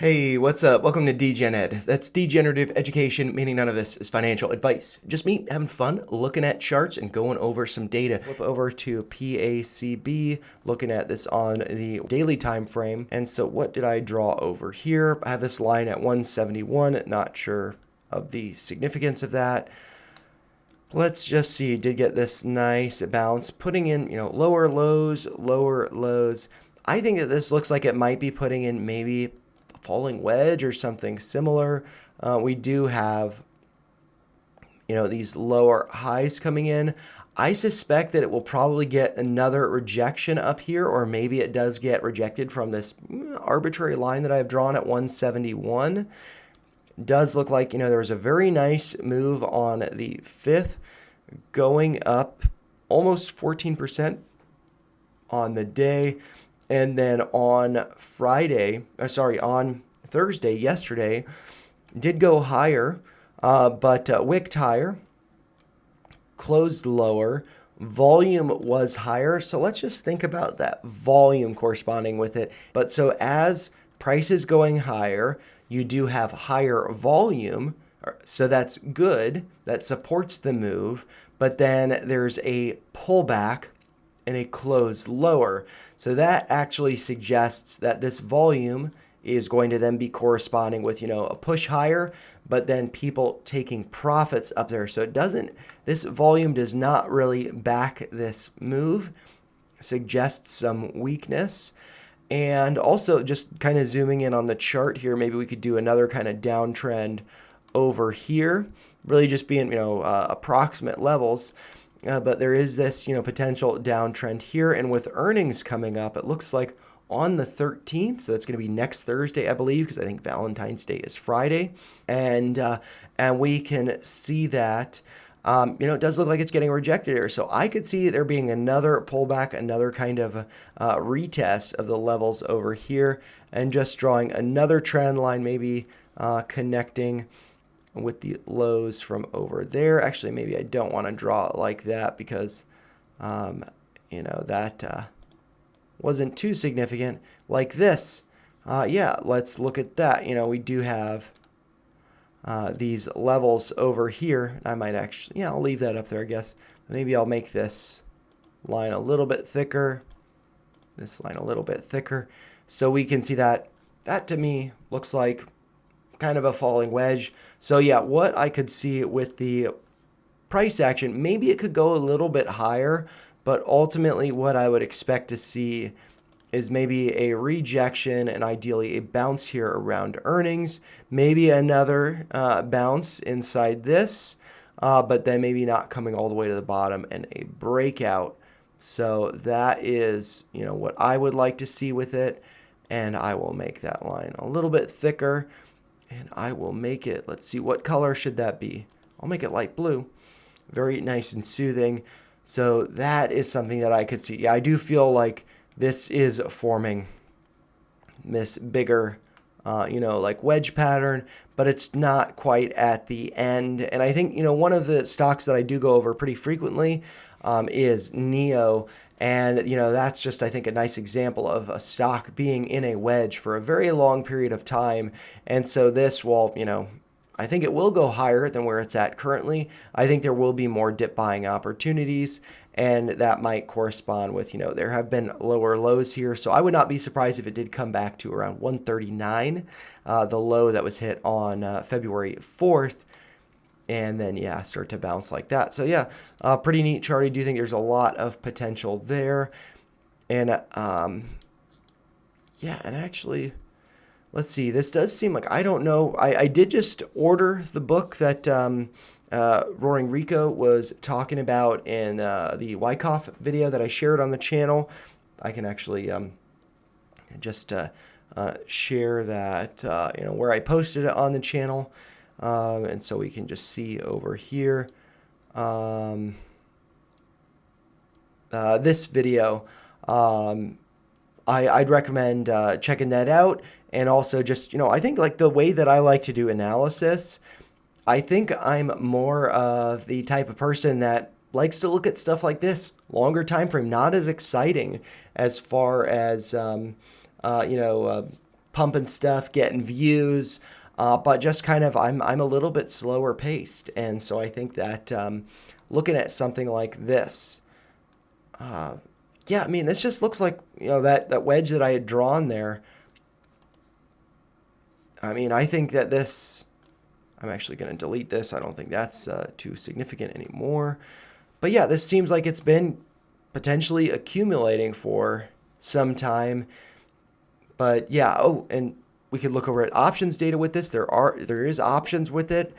Hey, what's up? Welcome to DGenEd. That's degenerative education, meaning none of this is financial advice. Just me having fun looking at charts and going over some data. Flip over to PACB, looking at this on the daily time frame. And so what did I draw over here? I have this line at 171, not sure of the significance of that. Let's just see, did get this nice bounce, putting in, lower lows, lower lows. I think that this looks like it might be putting in maybe falling wedge or something similar. We do have, these lower highs coming in. I suspect that it will probably get another rejection up here, or maybe it does get rejected from this arbitrary line that I've drawn at 171. Does look like, there was a very nice move on the 5th, going up almost 14% on the day. And then on on Thursday, yesterday, did go higher, but wicked higher, closed lower, volume was higher. So let's just think about that volume corresponding with it. But so as price is going higher, you do have higher volume. So that's good. That supports the move. But then there's a pullback and a close lower. So that actually suggests that this volume is going to then be corresponding with, a push higher, but then people taking profits up there. So this volume does not really back this move, suggests some weakness. And also just kind of zooming in on the chart here, maybe we could do another kind of downtrend over here, really just being, approximate levels. But there is this, potential downtrend here. And with earnings coming up, it looks like on the 13th, so that's going to be next Thursday, I believe, because I think Valentine's Day is Friday. And we can see that, it does look like it's getting rejected here. So I could see there being another pullback, another kind of retest of the levels over here, and just drawing another trend line, maybe connecting with the lows from over there. Actually, maybe I don't want to draw it like that because, that wasn't too significant. Like this, let's look at that. We do have these levels over here. I might actually, I'll leave that up there, I guess. Maybe I'll make this line a little bit thicker, this line a little bit thicker, so we can see that. That to me looks like kind of a falling wedge. So what I could see with the price action, maybe it could go a little bit higher, but ultimately what I would expect to see is maybe a rejection and ideally a bounce here around earnings, maybe another bounce inside this, but then maybe not coming all the way to the bottom and a breakout. So that is, what I would like to see with it. And I will make that line a little bit thicker. And I will make it, let's see, what color should that be? I'll make it light blue. Very nice and soothing. So that is something that I could see. Yeah, I do feel like this is forming this bigger, like wedge pattern, but it's not quite at the end. And I think, one of the stocks that I do go over pretty frequently is NEO. And, that's just, I think, a nice example of a stock being in a wedge for a very long period of time. And so this, I think it will go higher than where it's at currently. I think there will be more dip buying opportunities, and that might correspond with, there have been lower lows here. So I would not be surprised if it did come back to around 139, the low that was hit on February 4th. And then, start to bounce like that. So, pretty neat chart. I do think there's a lot of potential there. And, and actually, let's see. This does seem like, I don't know. I did just order the book that Roaring Rico was talking about in the Wyckoff video that I shared on the channel. I can actually just share that, where I posted it on the channel. And so we can just see over here this video. I'd recommend checking that out. And also just, I think like the way that I like to do analysis, I think I'm more of the type of person that likes to look at stuff like this, longer time frame, not as exciting as far as, pumping stuff, getting views, but just kind of I'm a little bit slower paced, and so I think that looking at something like this, yeah, I mean this just looks like that wedge that I had drawn there. I mean, I think that this. I'm actually going to delete this. I don't think that's too significant anymore. But yeah, this seems like it's been potentially accumulating for some time. But yeah, oh, and we could look over at options data with this. There is options with it.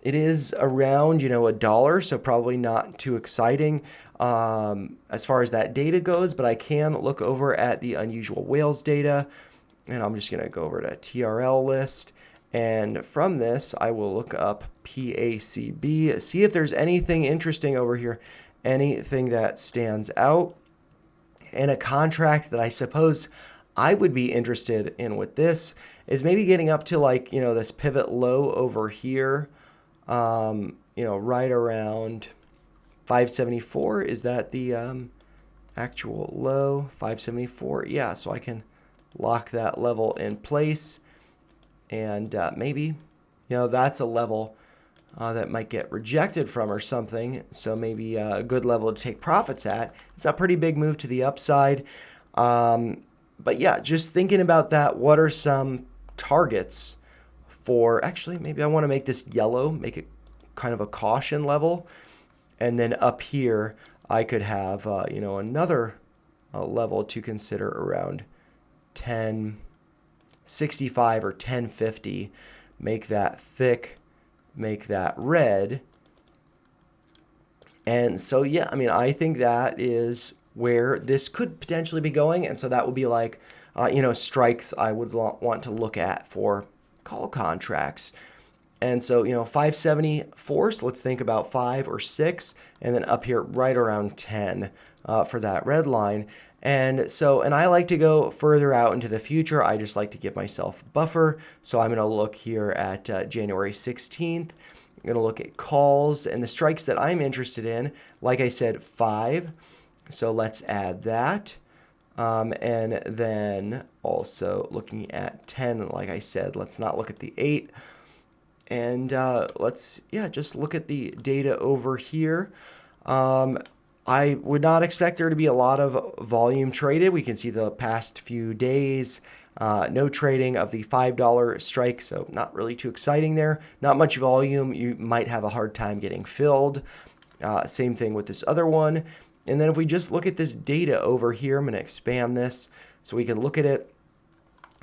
It is around $1, so probably not too exciting as far as that data goes. But I can look over at the unusual whales data, and I'm just gonna go over to TRL list. And from this, I will look up PACB, see if there's anything interesting over here, anything that stands out. And a contract that I suppose I would be interested in with this is maybe getting up to like, this pivot low over here, right around 574. Is that the actual low? 574. Yeah, so I can lock that level in place. And maybe, that's a level that might get rejected from or something. So maybe a good level to take profits at. It's a pretty big move to the upside. But yeah, just thinking about that, what are some targets for, actually, maybe I want to make this yellow, make it kind of a caution level. And then up here, I could have, another level to consider around 1065 or 1050, make that thick, make that red. And so, yeah, I mean, I think that is where this could potentially be going. And so that would be like, strikes I would want to look at for call contracts. And so, 574, so let's think about 5 or 6, and then up here right around 10 for that red line. And so, and I like to go further out into the future. I just like to give myself buffer. So I'm going to look here at January 16th. I'm going to look at calls and the strikes that I'm interested in. Like I said, 5. So let's add that. And then also looking at 10, like I said, let's not look at the 8. And let's, just look at the data over here. I would not expect there to be a lot of volume traded. We can see the past few days, no trading of the $5 strike, so not really too exciting there. Not much volume. You might have a hard time getting filled. Same thing with this other one. And then if we just look at this data over here, I'm going to expand this so we can look at it.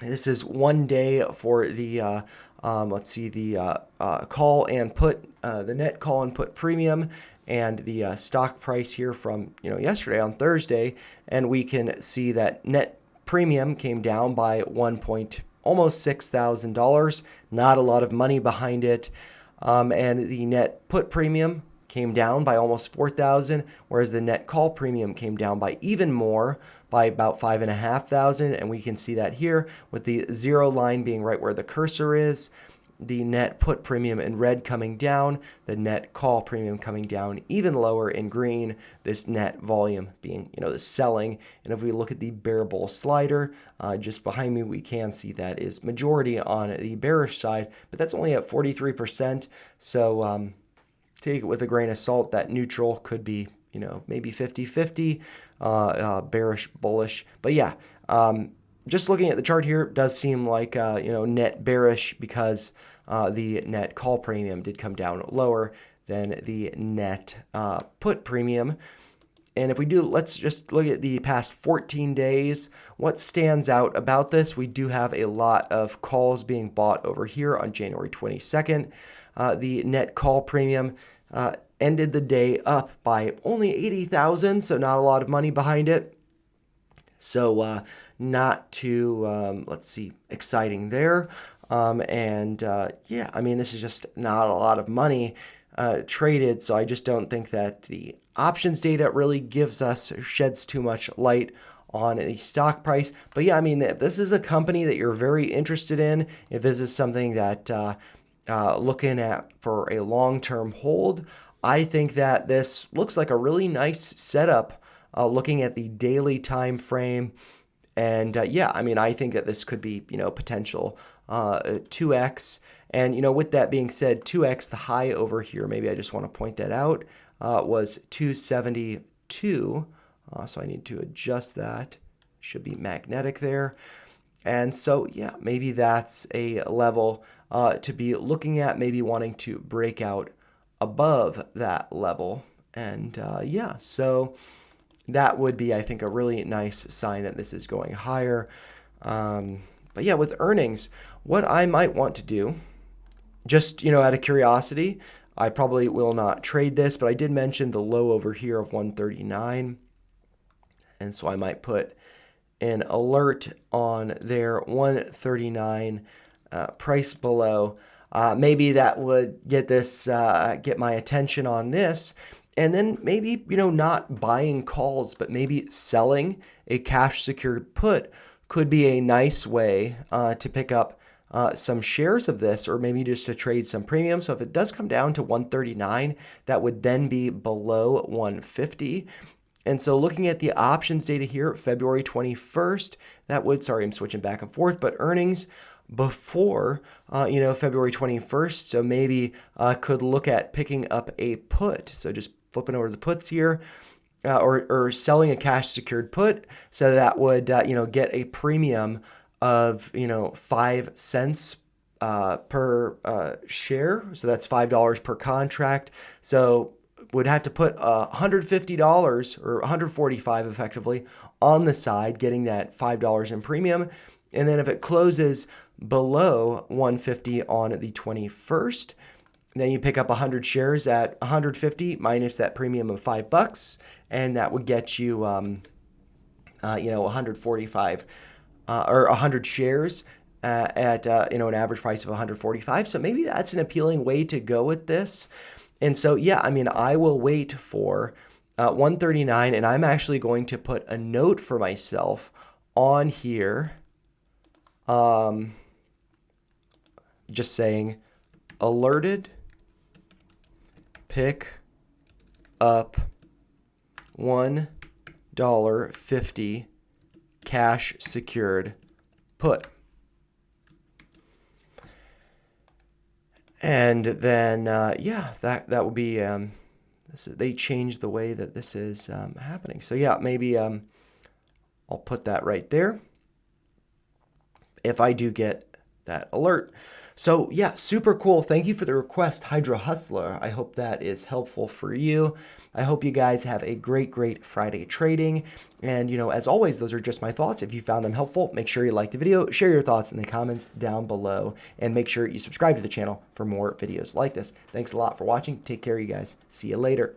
This is 1 day for the, let's see, the call and put, the net call and put premium, and the stock price here from yesterday on Thursday, and we can see that net premium came down by almost $6,000. Not a lot of money behind it, and the net put premium came down by almost $4,000, whereas the net call premium came down by even more, by about $5,500, and we can see that here with the zero line being right where the cursor is. The net put premium in red coming down, the net call premium coming down even lower in green, this net volume being, the selling. And if we look at the bear bull slider, just behind me, we can see that is majority on the bearish side, but that's only at 43%. So take it with a grain of salt. That neutral could be, maybe 50-50, bearish, bullish. But yeah, just looking at the chart here, it does seem like, net bearish because the net call premium did come down lower than the net put premium. And if we do, let's just look at the past 14 days. What stands out about this? We do have a lot of calls being bought over here on January 22nd. The net call premium ended the day up by only 80,000, so not a lot of money behind it. So not too, let's see, exciting there. Yeah, I mean, this is just not a lot of money traded, so I just don't think that the options data really gives us, or sheds too much light on the stock price. But yeah, I mean, if this is a company that you're very interested in, if this is something that looking at for a long-term hold, I think that this looks like a really nice setup. Looking at the daily time frame, And yeah, I mean, I think that this could be, potential 2x. And, with that being said, 2x, the high over here, maybe I just want to point that out, was 272. So I need to adjust that. Should be magnetic there. And so, yeah, maybe that's a level to be looking at, maybe wanting to break out above that level. And yeah, so that would be, I think, a really nice sign that this is going higher. But yeah, with earnings, what I might want to do, just, out of curiosity, I probably will not trade this, but I did mention the low over here of 139. And so I might put an alert on their 139 price below. Maybe that would get my attention on this. And then maybe, not buying calls, but maybe selling a cash secured put could be a nice way to pick up some shares of this, or maybe just to trade some premium. So if it does come down to 139, that would then be below 150. And so looking at the options data here, February 21st, that would, sorry, I'm switching back and forth, but earnings before, February 21st. So maybe could look at picking up a put. So just flipping over the puts here, or selling a cash secured put. So that would, get a premium of, 5 cents per share. So that's $5 per contract. So would have to put $150 or $145 effectively on the side, getting that $5 in premium. And then if it closes below 150 on the 21st, then you pick up 100 shares at 150 minus that premium of $5, and that would get you, 145 or 100 shares at an average price of 145. So maybe that's an appealing way to go with this. And so, yeah, I mean, I will wait for 139, and I'm actually going to put a note for myself on here, just saying, alerted, pick up $1.50 cash secured put. And then, yeah, that would be, they changed the way that this is happening. So yeah, maybe I'll put that right there if I do get that alert. So yeah, super cool. Thank you for the request, Hydra Hustler. I hope that is helpful for you. I hope you guys have a great Friday trading. And, as always, those are just my thoughts. If you found them helpful, make sure you like the video, share your thoughts in the comments down below, and make sure you subscribe to the channel for more videos like this. Thanks a lot for watching. Take care, you guys. See you later.